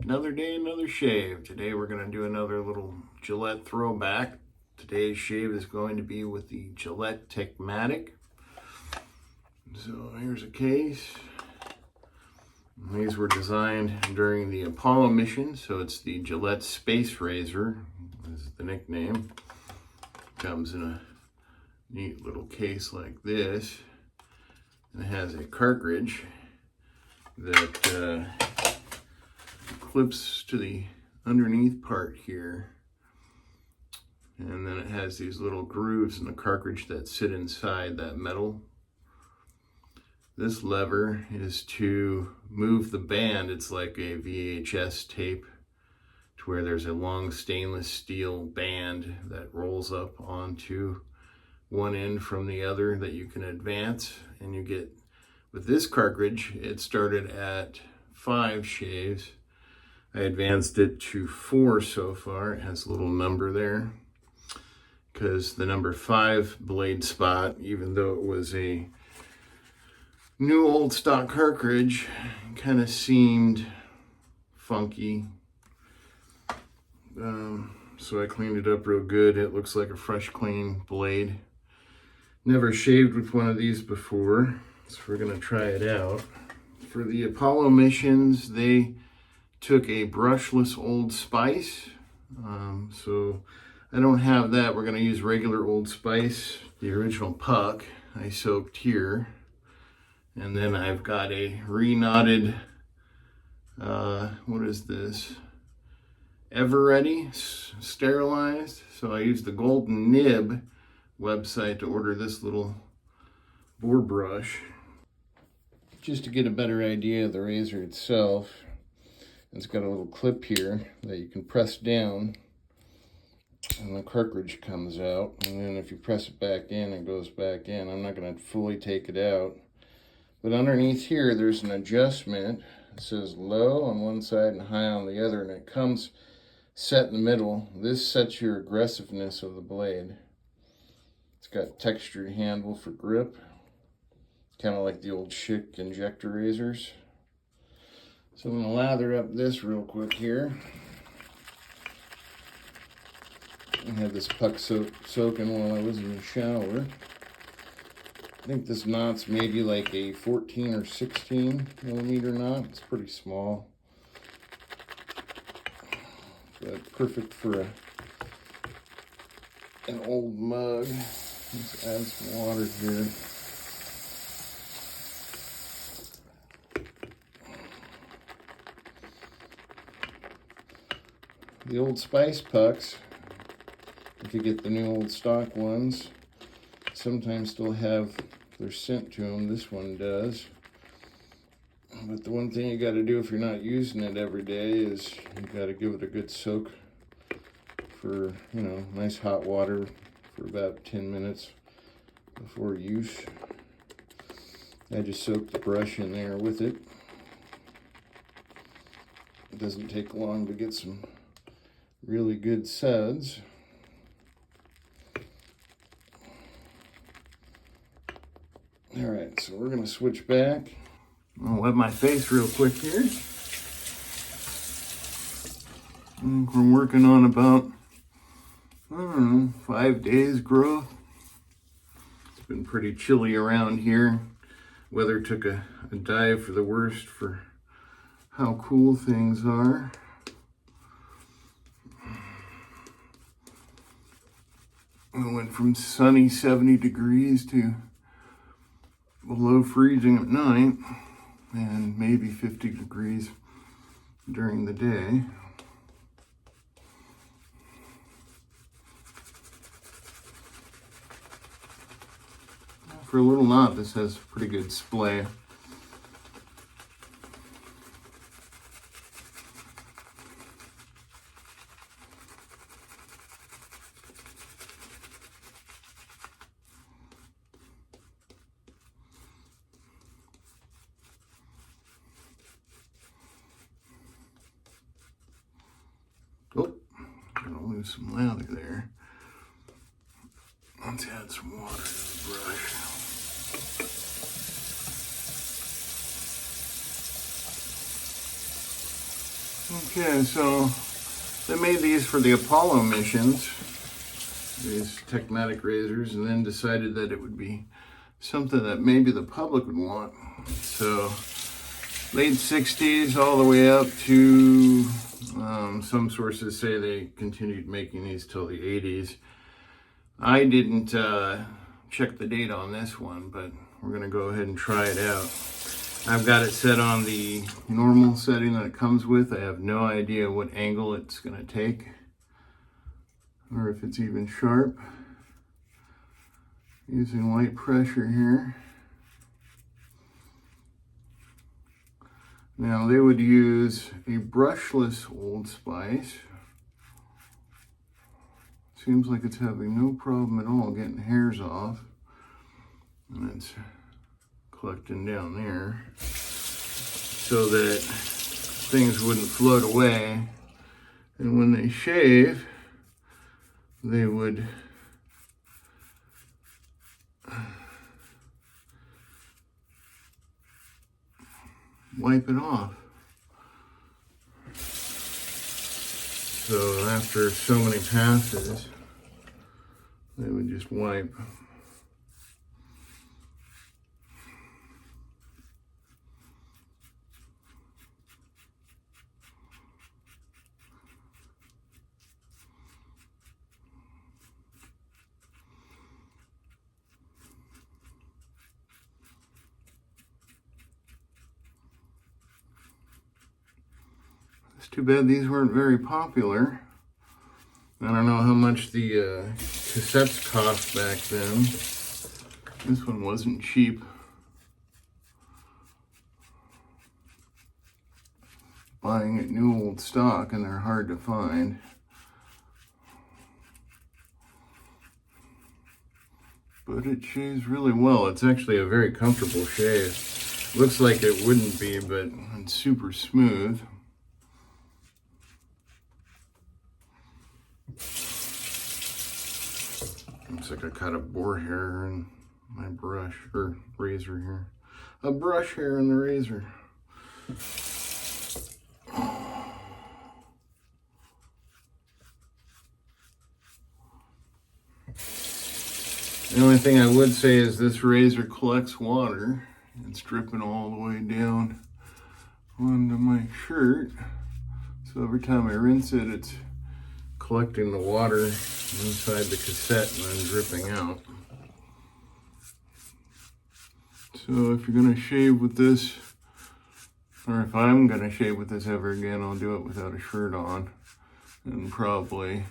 Another day, another shave. Today we're going to do another little Gillette throwback. Today's shave is going to be with the Gillette Techmatic. So here's a case. These were designed during the Apollo mission, so it's the Gillette Space Razor. This is the nickname. Comes in a neat little case like this. And it has a cartridge that clips to the underneath part here, and then it has these little grooves in the cartridge that sit inside that metal. This lever is to move the band. It's like a VHS tape, to where there's a long stainless steel band that rolls up onto one end from the other that you can advance, and you get, with this cartridge, it started at 5 shaves. I advanced it to 4 so far. It has a little number there because the number 5 blade spot, even though it was a new old stock cartridge, kind of seemed funky. So I cleaned it up real good. It looks like a fresh, clean blade. Never shaved with one of these before, so we're gonna try it out. For the Apollo missions, they took a brushless Old Spice, so I don't have that. We're going to use regular Old Spice. The original puck I soaked here, and then I've got a re-knotted, what is this? Everready sterilized. So I used the Golden Nib website to order this little boar brush. Just to get a better idea of the razor itself, it's got a little clip here that you can press down and the cartridge comes out, and then if you press it back in, it goes back in. I'm not going to fully take it out, but underneath here there's an adjustment. It says low on one side and high on the other, and it comes set in the middle. This sets your aggressiveness of the blade. It's got textured handle for grip, kind of like the old Schick injector razors. So I'm going to lather up this real quick here. I had this puck soaking while I was in the shower. I think this knot's maybe like a 14 or 16 millimeter knot. It's pretty small, but perfect for an old mug. Let's add some water here. The Old Spice pucks, if you get the new old stock ones, sometimes still have their scent to them. This one does. But the one thing you got to do if you're not using it every day is you got to give it a good soak for, nice hot water for about 10 minutes before use. I just soaked the brush in there with it. It doesn't take long to get some really good suds. All right, so we're gonna switch back. I'll wet my face real quick here. I think we're working on about, 5 days growth. It's been pretty chilly around here. Weather took a dive for the worst for how cool things are. We went from sunny 70 degrees to below freezing at night and maybe 50 degrees during the day. For a little knot, this has pretty good splay. Oh, gonna lose some lather there. Let's add some water to the brush. Okay, so they made these for the Apollo missions, these Techmatic razors, and then decided that it would be something that maybe the public would want. So late 60s all the way up to, some sources say they continued making these till the 80s. I didn't check the date on this one, but we're gonna go ahead and try it out. I've got it set on the normal setting that it comes with. I have no idea what angle it's gonna take or if it's even sharp. Using light pressure here. Now they would use a brushless Old Spice. Seems like it's having no problem at all getting hairs off. And it's collecting down there so that things wouldn't float away. And when they shave, they would wipe it off. So after so many passes, they would just wipe. It's too bad these weren't very popular. I don't know how much the cassettes cost back then. This one wasn't cheap. Buying it new old stock, and they're hard to find. But it shaves really well. It's actually a very comfortable shave. Looks like it wouldn't be, but it's super smooth. Looks like I caught a boar hair in my brush, or razor here. A brush hair in the razor. The only thing I would say is this razor collects water. It's dripping all the way down onto my shirt. So every time I rinse it, it's collecting the water inside the cassette and then dripping out. So if you're gonna shave with this, or if I'm gonna shave with this ever again, I'll do it without a shirt on and probably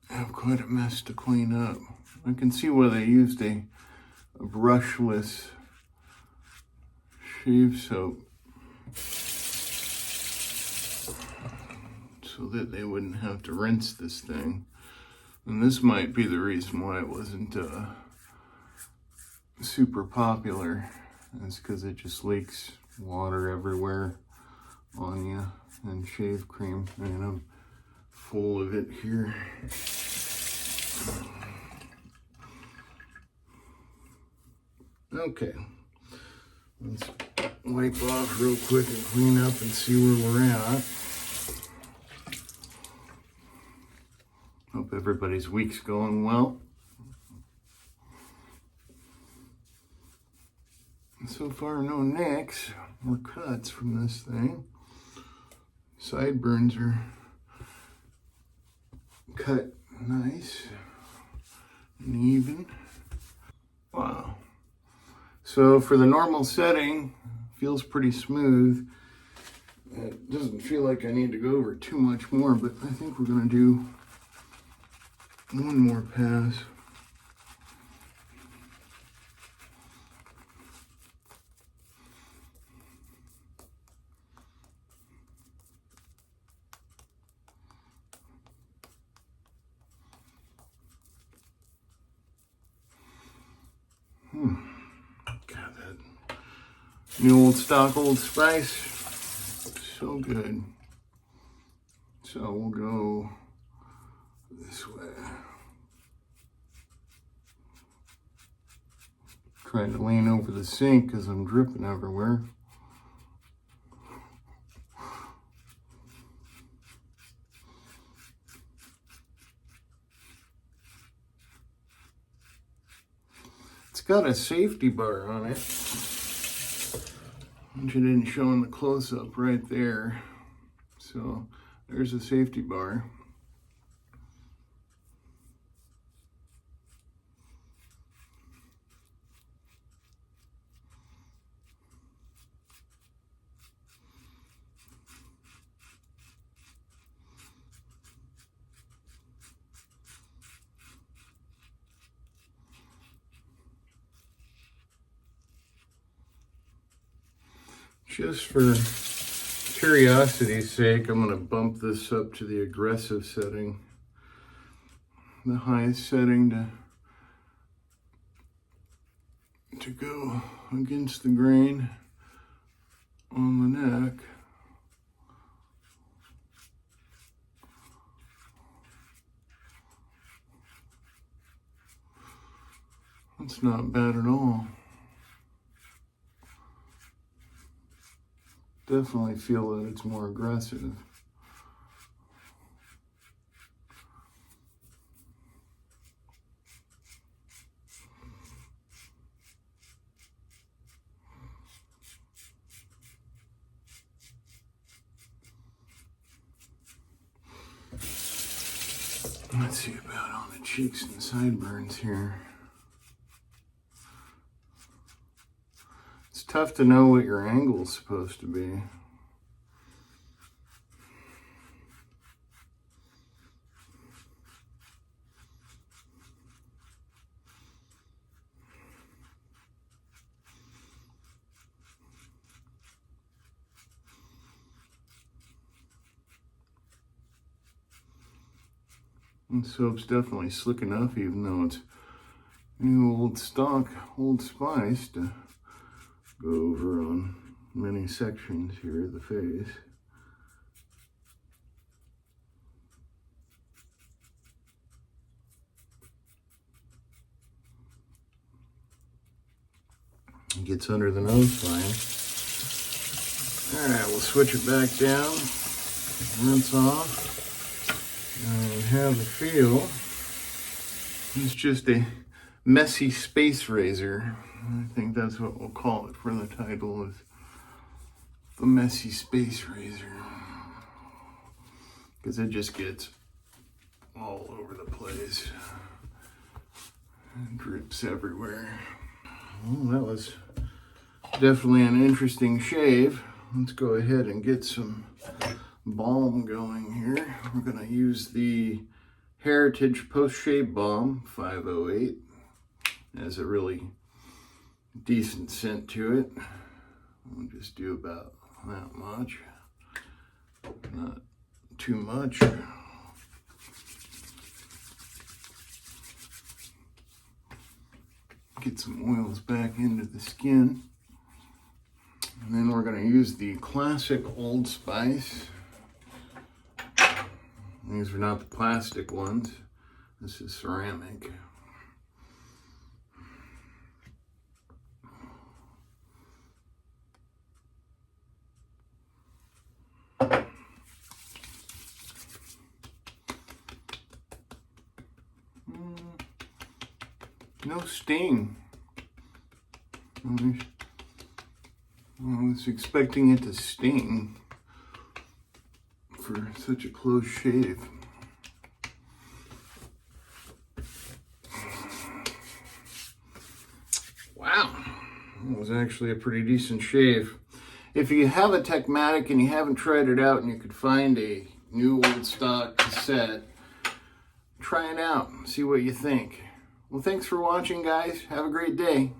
have quite a mess to clean up. I can see why they used a brushless shave soap, so that they wouldn't have to rinse this thing. And this might be the reason why it wasn't super popular. It's because it just leaks water everywhere on you, and shave cream. And I'm full of it here. Okay, let's wipe off real quick and clean up and see where we're at. Hope everybody's week's going well. So far, no nicks or cuts from this thing. Sideburns are cut nice and even. Wow. So for the normal setting, feels pretty smooth. It doesn't feel like I need to go over too much more, but I think we're gonna do one more pass. God, that new old stock Old Spice, so good. So we'll go this way. Trying to lean over the sink because I'm dripping everywhere. got a safety bar on it, which I didn't show in the close-up right there. So there's a safety bar. Just for curiosity's sake, I'm going to bump this up to the aggressive setting, the highest setting to go against the grain on the neck. That's not bad at all. Definitely feel that it's more aggressive. Let's see about on the cheeks and sideburns here. It's tough to know what your angle's supposed to be. And soap's definitely slick enough, even though it's new old stock, Old Spice, to go over on many sections here of the face. It gets under the nose fine. Alright, we'll switch it back down, rinse off, and have a feel. It's just a messy space razor. I think that's what we'll call it for the title, is the messy space razor. Because it just gets all over the place. It drips everywhere. Well, that was definitely an interesting shave. Let's go ahead and get some balm going here. We're going to use the Heritage Post Shave Balm 508. It has a really decent scent to it. We'll just do about that much, not too much. Get some oils back into the skin. And then we're going to use the classic Old Spice. These are not the plastic ones. This is ceramic. No sting. I was expecting it to sting for such a close shave. Wow, that was actually a pretty decent shave. If you have a Techmatic and you haven't tried it out and you could find a new old stock cassette, try it out and see what you think. Well, thanks for watching, guys. Have a great day.